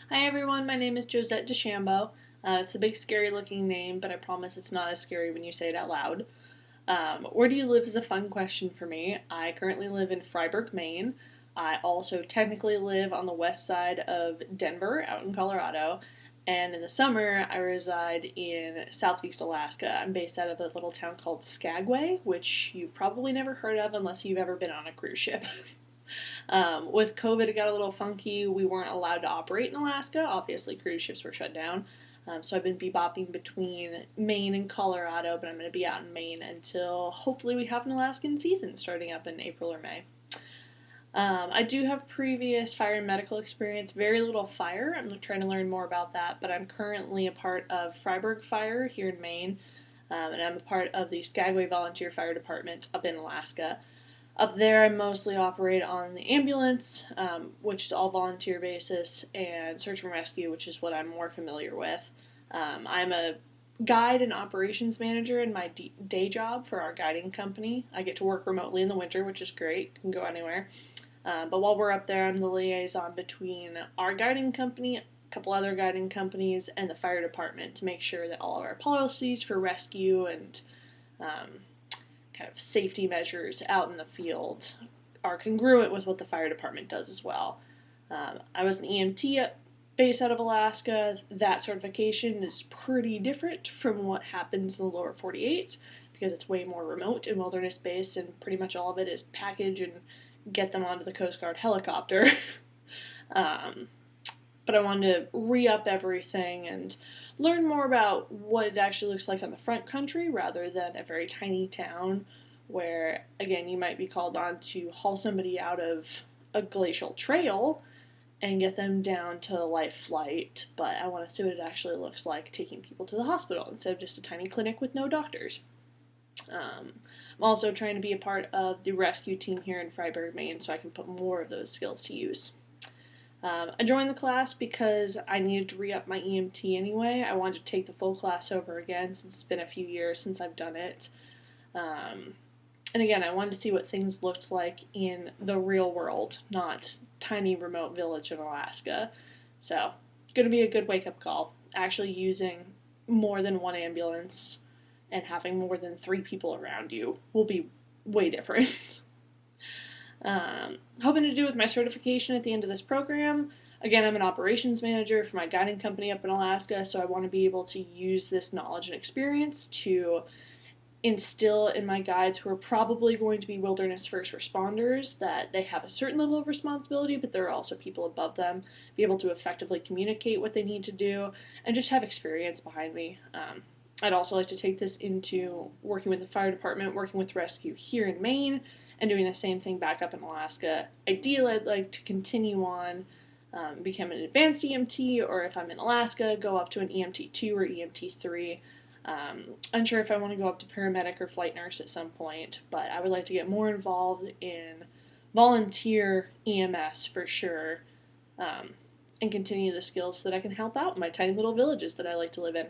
Hi everyone, my name is Josette Deschambeault. It's a big scary looking name, but I promise it's not as scary when you say it out loud. Where do you live is a fun question for me. I currently live in Freiburg, Maine. I also technically live on the west side of Denver, out in Colorado. And in the summer, I reside in southeast Alaska. I'm based out of a little town called Skagway, which you've probably never heard of unless you've ever been on a cruise ship. With COVID, it got a little funky. We weren't allowed to operate in Alaska. Obviously, cruise ships were shut down. So I've been bebopping between Maine and Colorado, but I'm going to be out in Maine until hopefully we have an Alaskan season starting up in April or May. I do have previous fire and medical experience, very little fire. I'm trying to learn more about that, but I'm currently a part of Freiburg Fire here in Maine, and I'm a part of the Skagway Volunteer Fire Department up in Alaska. Up there, I mostly operate on the ambulance, which is all volunteer basis, and search and rescue, which is what I'm more familiar with. I'm a guide and operations manager in my day job for our guiding company. I get to work remotely in the winter, which is great. Can go anywhere. But while we're up there, I'm the liaison between our guiding company, a couple other guiding companies, and the fire department to make sure that all of our policies for rescue and kind of safety measures out in the field are congruent with what the fire department does as well. I was an EMT based out of Alaska. That certification is pretty different from what happens in the lower 48 because it's way more remote and wilderness based, and pretty much all of it is package and get them onto the Coast Guard helicopter. But I wanted to re-up everything and learn more about what it actually looks like on the front country rather than a very tiny town where, again, you might be called on to haul somebody out of a glacial trail and get them down to a life flight, but I want to see what it actually looks like taking people to the hospital instead of just a tiny clinic with no doctors. I'm also trying to be a part of the rescue team here in Freiburg, Maine, so I can put more of those skills to use. I joined the class because I needed to re-up my EMT anyway. I wanted to take the full class over again since it's been a few years since I've done it. And again, I wanted to see what things looked like in the real world, not tiny remote village in Alaska. So, going to be a good wake-up call. Actually using more than one ambulance and having more than 3 people around you will be way different. Hoping to do with my certification at the end of this program. Again, I'm an operations manager for my guiding company up in Alaska, so I want to be able to use this knowledge and experience to instill in my guides who are probably going to be wilderness first responders that they have a certain level of responsibility, but there are also people above them, be able to effectively communicate what they need to do, and just have experience behind me. I'd also like to take this into working with the fire department, working with rescue here in Maine, and doing the same thing back up in Alaska. Ideally, I'd like to continue on, become an advanced EMT, or if I'm in Alaska, go up to an EMT2 or EMT3. Unsure if I want to go up to paramedic or flight nurse at some point, but I would like to get more involved in volunteer EMS for sure, and continue the skills so that I can help out in my tiny little villages that I like to live in.